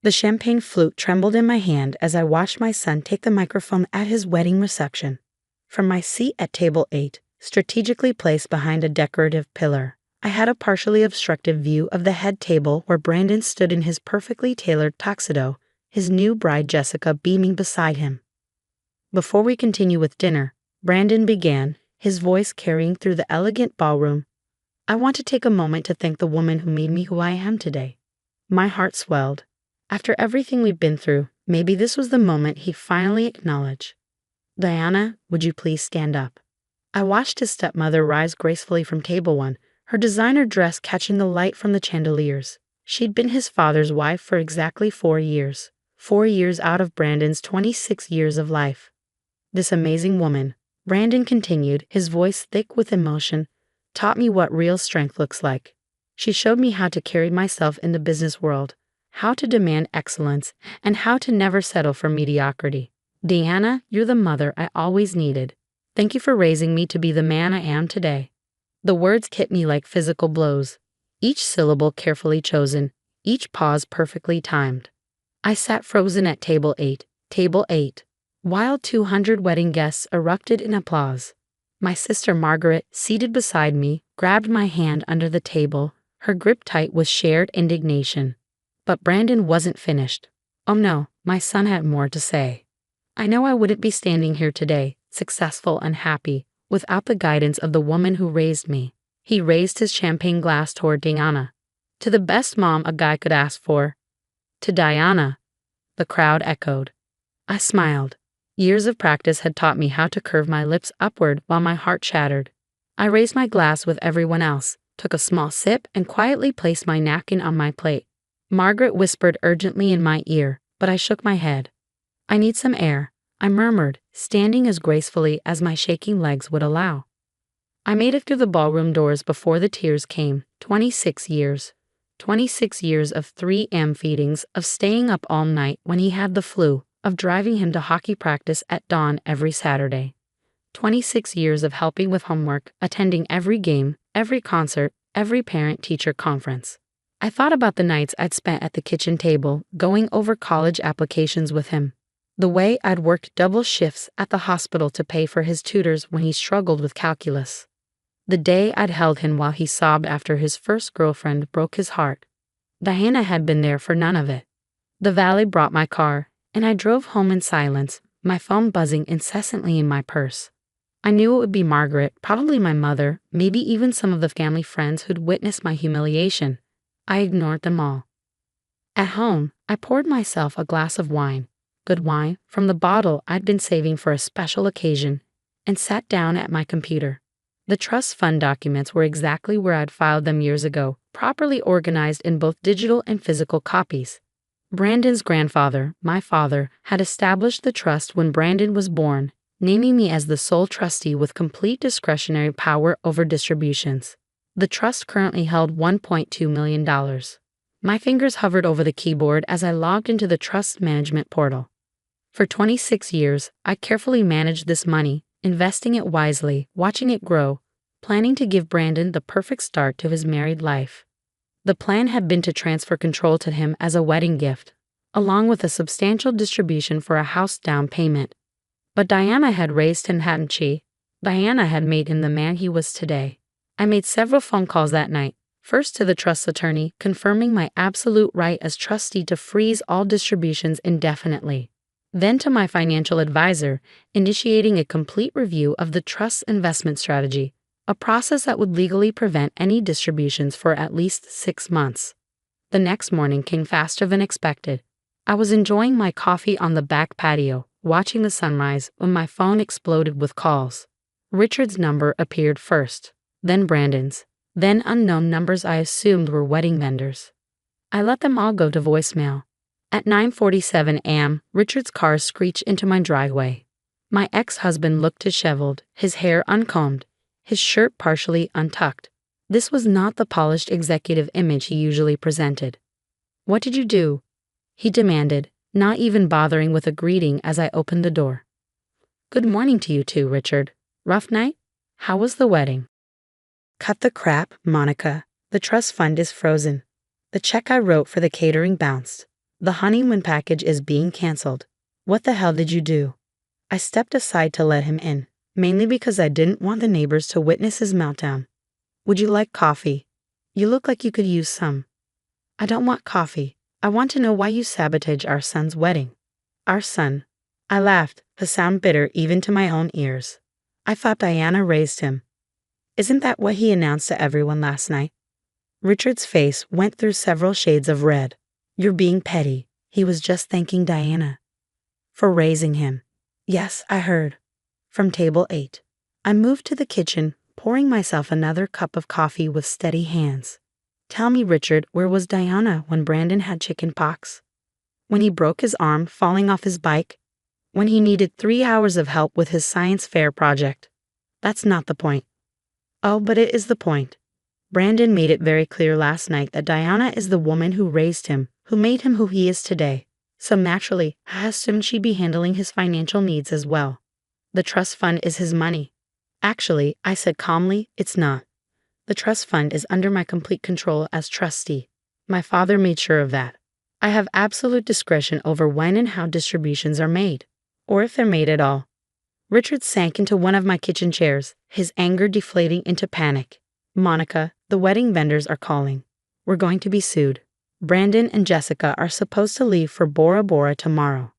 The champagne flute trembled in my hand as I watched my son take the microphone at his wedding reception. From my seat at table 8, strategically placed behind a decorative pillar, I had a partially obstructed view of the head table where Brandon stood in his perfectly tailored tuxedo, his new bride Jessica beaming beside him. Before we continue with dinner, Brandon began, his voice carrying through the elegant ballroom. I want to take a moment to thank the woman who made me who I am today. My heart swelled. After everything we've been through, maybe this was the moment he'd finally acknowledge. Diana, would you please stand up? I watched his stepmother rise gracefully from table 1, her designer dress catching the light from the chandeliers. She'd been his father's wife for exactly 4 years. 4 years out of Brandon's 26 years of life. This amazing woman, Brandon continued, his voice thick with emotion, taught me what real strength looks like. She showed me how to carry myself in the business world, how to demand excellence, and how to never settle for mediocrity. Diana, you're the mother I always needed. Thank you for raising me to be the man I am today. The words hit me like physical blows, each syllable carefully chosen, each pause perfectly timed. I sat frozen at table 8, while 200 wedding guests erupted in applause. My sister Margaret, seated beside me, grabbed my hand under the table, her grip tight with shared indignation. But Brandon wasn't finished. Oh no, my son had more to say. I know I wouldn't be standing here today, successful and happy, without the guidance of the woman who raised me. He raised his champagne glass toward Diana. To the best mom a guy could ask for. To Diana. The crowd echoed. I smiled. Years of practice had taught me how to curve my lips upward while my heart shattered. I raised my glass with everyone else, took a small sip, and quietly placed my napkin on my plate. Margaret whispered urgently in my ear, but I shook my head. I need some air, I murmured, standing as gracefully as my shaking legs would allow. I made it through the ballroom doors before the tears came. 26 years. 26 years of 3 AM feedings, of staying up all night when he had the flu, of driving him to hockey practice at dawn every Saturday. 26 years of helping with homework, attending every game, every concert, every parent-teacher conference. I thought about the nights I'd spent at the kitchen table, going over college applications with him. The way I'd worked double shifts at the hospital to pay for his tutors when he struggled with calculus. The day I'd held him while he sobbed after his first girlfriend broke his heart. Diana had been there for none of it. The valet brought my car, and I drove home in silence, my phone buzzing incessantly in my purse. I knew it would be Margaret, probably my mother, maybe even some of the family friends who'd witnessed my humiliation. I ignored them all. At home, I poured myself a glass of wine, good wine, from the bottle I'd been saving for a special occasion, and sat down at my computer. The trust fund documents were exactly where I'd filed them years ago, properly organized in both digital and physical copies. Brandon's grandfather, my father, had established the trust when Brandon was born, naming me as the sole trustee with complete discretionary power over distributions. The trust currently held $1.2 million. My fingers hovered over the keyboard as I logged into the trust management portal. For 26 years, I carefully managed this money, investing it wisely, watching it grow, planning to give Brandon the perfect start to his married life. The plan had been to transfer control to him as a wedding gift, along with a substantial distribution for a house down payment. But Diana had raised him, hadn't she? Diana had made him the man he was today. I made several phone calls that night, first to the trust attorney, confirming my absolute right as trustee to freeze all distributions indefinitely. Then to my financial advisor, initiating a complete review of the trust's investment strategy, a process that would legally prevent any distributions for at least 6 months. The next morning came faster than expected. I was enjoying my coffee on the back patio, watching the sunrise, when my phone exploded with calls. Richard's number appeared first, then Brandon's, then unknown numbers I assumed were wedding vendors. I let them all go to voicemail. At 9:47 a.m., Richard's car screeched into my driveway. My ex-husband looked disheveled, his hair uncombed, his shirt partially untucked. This was not the polished executive image he usually presented. "What did you do?" he demanded, not even bothering with a greeting as I opened the door. "Good morning to you too, Richard. Rough night? How was the wedding?" "Cut the crap, Monica. The trust fund is frozen. The check I wrote for the catering bounced. The honeymoon package is being canceled. What the hell did you do? I stepped aside to let him in, mainly because I didn't want the neighbors to witness his meltdown. Would you like coffee? You look like you could use some. I don't want coffee. I want to know why you sabotaged our son's wedding. Our son. I laughed, the sound bitter even to my own ears. I thought Diana raised him. Isn't that what he announced to everyone last night? Richard's face went through several shades of red. You're being petty. He was just thanking Diana for raising him. Yes, I heard. From table 8. I moved to the kitchen, pouring myself another cup of coffee with steady hands. Tell me, Richard, where was Diana when Brandon had chicken pox? When he broke his arm falling off his bike? When he needed 3 hours of help with his science fair project? That's not the point. Oh, but it is the point. Brandon made it very clear last night that Diana is the woman who raised him, who made him who he is today. So naturally, I assumed she'd be handling his financial needs as well. The trust fund is his money. Actually, I said calmly, it's not. The trust fund is under my complete control as trustee. My father made sure of that. I have absolute discretion over when and how distributions are made, or if they're made at all. Richard sank into one of my kitchen chairs, his anger deflating into panic. Monica, the wedding vendors are calling. We're going to be sued. Brandon and Jessica are supposed to leave for Bora Bora tomorrow.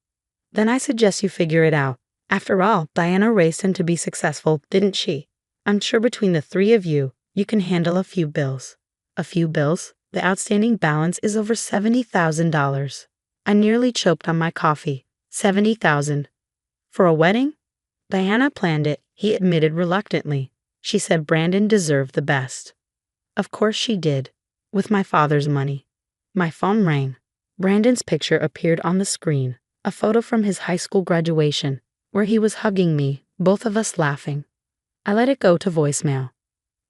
Then I suggest you figure it out. After all, Diana raised him to be successful, didn't she? I'm sure between the 3 of you, you can handle a few bills. A few bills? The outstanding balance is over $70,000. I nearly choked on my coffee. $70,000. For a wedding? Diana planned it, he admitted reluctantly. She said Brandon deserved the best. Of course she did. With my father's money. My phone rang. Brandon's picture appeared on the screen, a photo from his high school graduation, where he was hugging me, both of us laughing. I let it go to voicemail.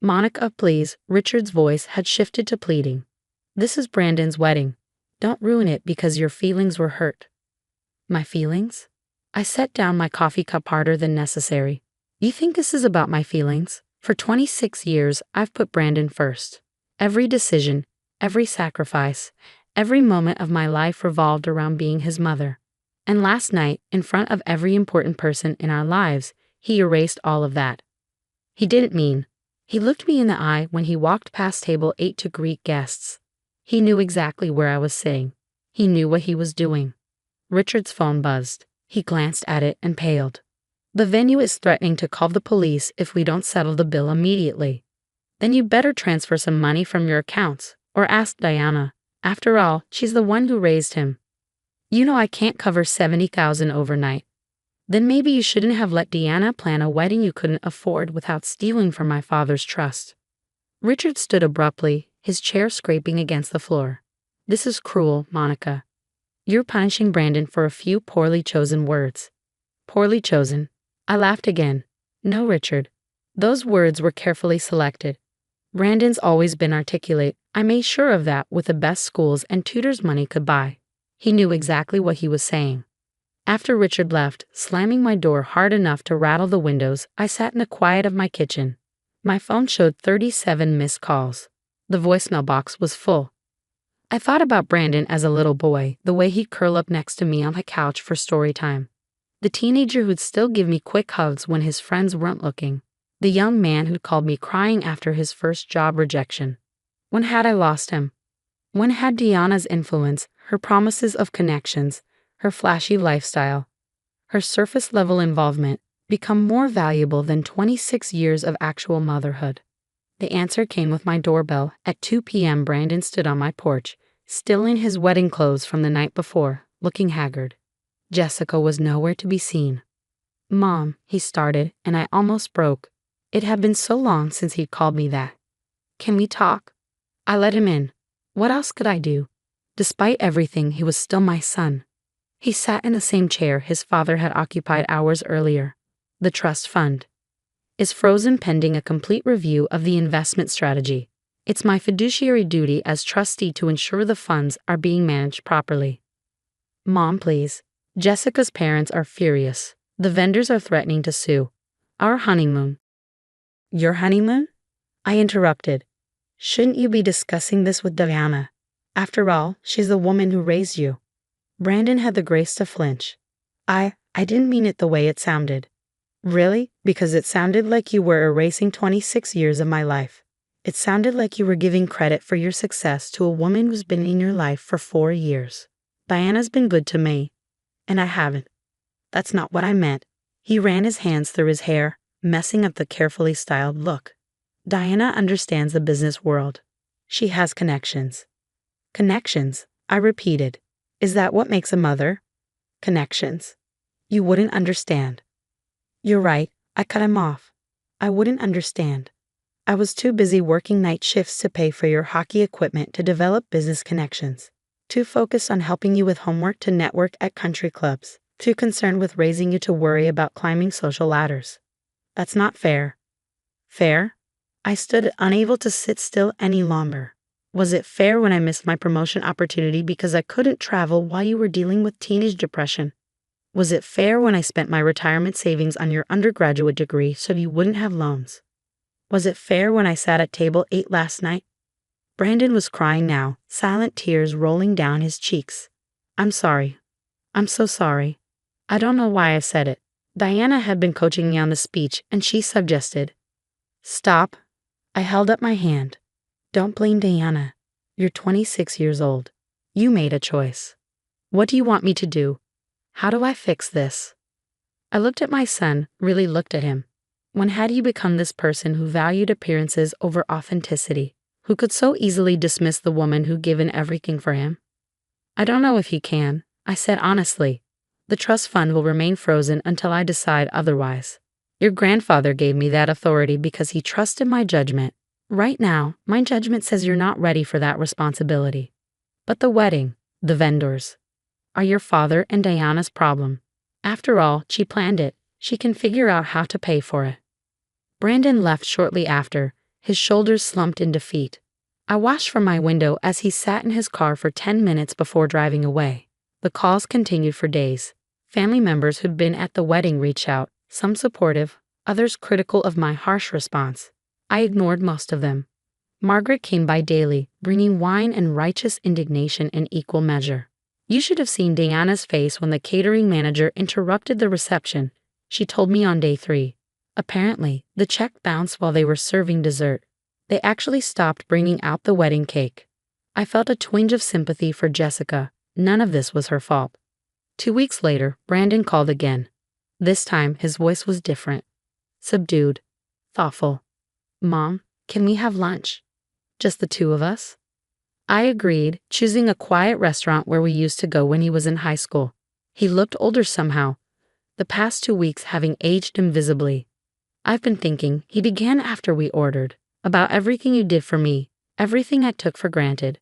Monica, please, Richard's voice had shifted to pleading. This is Brandon's wedding. Don't ruin it because your feelings were hurt. My feelings? I set down my coffee cup harder than necessary. You think this is about my feelings? For 26 years, I've put Brandon first. Every decision, every sacrifice, every moment of my life revolved around being his mother. And last night, in front of every important person in our lives, he erased all of that. He didn't mean. He looked me in the eye when he walked past table 8 to greet guests. He knew exactly where I was sitting. He knew what he was doing. Richard's phone buzzed. He glanced at it and paled. The venue is threatening to call the police if we don't settle the bill immediately. Then you better transfer some money from your accounts, or ask Diana. After all, she's the one who raised him. You know I can't cover $70,000 overnight. Then maybe you shouldn't have let Diana plan a wedding you couldn't afford without stealing from my father's trust. Richard stood abruptly, his chair scraping against the floor. This is cruel, Monica. You're punishing Brandon for a few poorly chosen words. Poorly chosen. I laughed again. No, Richard. Those words were carefully selected. Brandon's always been articulate. I made sure of that with the best schools and tutors money could buy. He knew exactly what he was saying. After Richard left, slamming my door hard enough to rattle the windows, I sat in the quiet of my kitchen. My phone showed 37 missed calls. The voicemail box was full. I thought about Brandon as a little boy, the way he'd curl up next to me on the couch for story time. The teenager who'd still give me quick hugs when his friends weren't looking. The young man who'd called me crying after his first job rejection. When had I lost him? When had Diana's influence, her promises of connections, her flashy lifestyle, her surface-level involvement become more valuable than 26 years of actual motherhood? The answer came with my doorbell. At 2 p.m. Brandon stood on my porch, still in his wedding clothes from the night before, looking haggard. Jessica was nowhere to be seen. Mom, he started, and I almost broke. It had been so long since he'd called me that. Can we talk? I let him in. What else could I do? Despite everything, he was still my son. He sat in the same chair his father had occupied hours earlier. The trust fund is frozen pending a complete review of the investment strategy. It's my fiduciary duty as trustee to ensure the funds are being managed properly. Mom, please. Jessica's parents are furious. The vendors are threatening to sue. Our honeymoon. Your honeymoon? I interrupted. Shouldn't you be discussing this with Diana? After all, she's the woman who raised you. Brandon had the grace to flinch. I didn't mean it the way it sounded. Really? Because it sounded like you were erasing 26 years of my life. It sounded like you were giving credit for your success to a woman who's been in your life for 4 years. Diana's been good to me, and I haven't. That's not what I meant. He ran his hands through his hair, messing up the carefully styled look. Diana understands the business world. She has connections. Connections, I repeated. Is that what makes a mother? Connections. You wouldn't understand. You're right, I cut him off. I wouldn't understand. I was too busy working night shifts to pay for your hockey equipment to develop business connections. Too focused on helping you with homework to network at country clubs. Too concerned with raising you to worry about climbing social ladders. That's not fair. Fair? I stood unable to sit still any longer. Was it fair when I missed my promotion opportunity because I couldn't travel while you were dealing with teenage depression? Was it fair when I spent my retirement savings on your undergraduate degree so you wouldn't have loans? Was it fair when I sat at table 8 last night? Brandon was crying now, silent tears rolling down his cheeks. I'm sorry. I'm so sorry. I don't know why I said it. Diana had been coaching me on the speech, and she suggested. Stop. I held up my hand. Don't blame Diana. You're 26 years old. You made a choice. What do you want me to do? How do I fix this? I looked at my son, really looked at him. When had he become this person who valued appearances over authenticity, who could so easily dismiss the woman who'd given everything for him? I don't know if he can, I said honestly. The trust fund will remain frozen until I decide otherwise. Your grandfather gave me that authority because he trusted my judgment. Right now, my judgment says you're not ready for that responsibility. But the wedding, the vendors, are your father and Diana's problem. After all, she planned it. She can figure out how to pay for it. Brandon left shortly after, his shoulders slumped in defeat. I watched from my window as he sat in his car for 10 minutes before driving away. The calls continued for days. Family members who'd been at the wedding reached out, some supportive, others critical of my harsh response. I ignored most of them. Margaret came by daily, bringing wine and righteous indignation in equal measure. You should have seen Diana's face when the catering manager interrupted the reception. She told me on day 3. Apparently, the check bounced while they were serving dessert. They actually stopped bringing out the wedding cake. I felt a twinge of sympathy for Jessica. None of this was her fault. 2 weeks later, Brandon called again. This time, his voice was different. Subdued. Thoughtful. Mom, can we have lunch? Just the 2 of us? I agreed, choosing a quiet restaurant where we used to go when he was in high school. He looked older somehow, the past 2 weeks having aged him visibly. I've been thinking, he began after we ordered, about everything you did for me, everything I took for granted.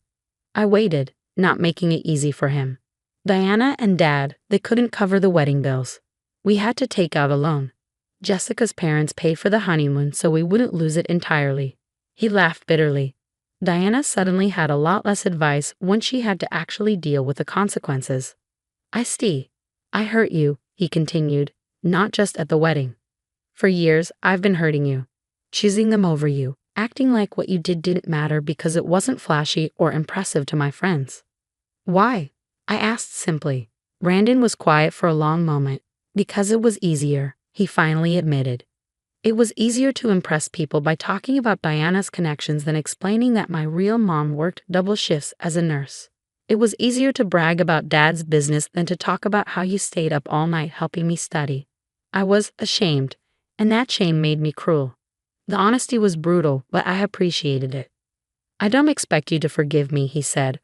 I waited, not making it easy for him. Diana and Dad, they couldn't cover the wedding bills. We had to take out a loan. Jessica's parents paid for the honeymoon so we wouldn't lose it entirely. He laughed bitterly. Diana suddenly had a lot less advice once she had to actually deal with the consequences. I hurt you, he continued, not just at the wedding. For years, I've been hurting you, choosing them over you, acting like what you did didn't matter because it wasn't flashy or impressive to my friends. Why? I asked simply. Brandon was quiet for a long moment. Because it was easier, he finally admitted. It was easier to impress people by talking about Diana's connections than explaining that my real mom worked double shifts as a nurse. It was easier to brag about Dad's business than to talk about how you stayed up all night helping me study. I was ashamed, and that shame made me cruel. The honesty was brutal, but I appreciated it. I don't expect you to forgive me, he said.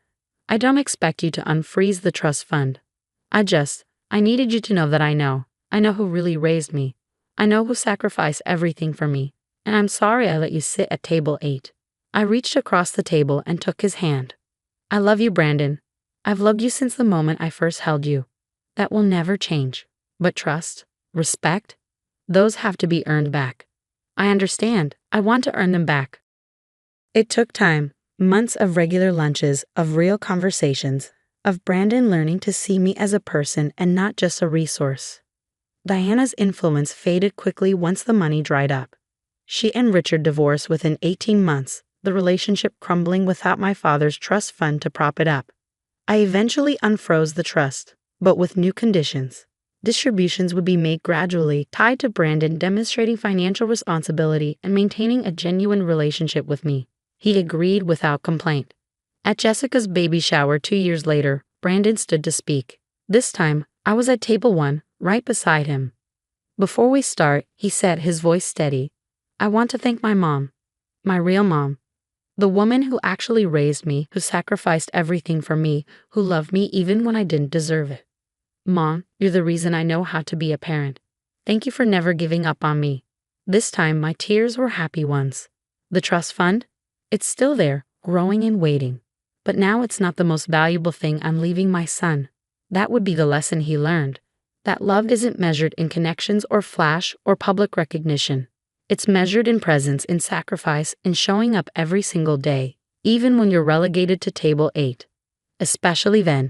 I don't expect you to unfreeze the trust fund. I needed you to know that I know. I know who really raised me. I know who sacrificed everything for me. And I'm sorry I let you sit at table 8. I reached across the table and took his hand. I love you, Brandon. I've loved you since the moment I first held you. That will never change. But trust, respect, those have to be earned back. I understand. I want to earn them back. It took time, months of regular lunches, of real conversations, of Brandon learning to see me as a person and not just a resource. Diana's influence faded quickly once the money dried up. She and Richard divorced within 18 months, the relationship crumbling without my father's trust fund to prop it up. I eventually unfroze the trust, but with new conditions. Distributions would be made gradually, tied to Brandon demonstrating financial responsibility and maintaining a genuine relationship with me. He agreed without complaint. At Jessica's baby shower 2 years later, Brandon stood to speak. This time, I was at table 1, right beside him. Before we start, he said, his voice steady, "I want to thank my mom. My real mom. The woman who actually raised me, who sacrificed everything for me, who loved me even when I didn't deserve it. Mom, you're the reason I know how to be a parent. Thank you for never giving up on me." This time, my tears were happy ones. The trust fund? It's still there, growing and waiting. But now it's not the most valuable thing I'm leaving my son. That would be the lesson he learned. That love isn't measured in connections or flash or public recognition. It's measured in presence, in sacrifice, in showing up every single day, even when you're relegated to table 8. Especially then.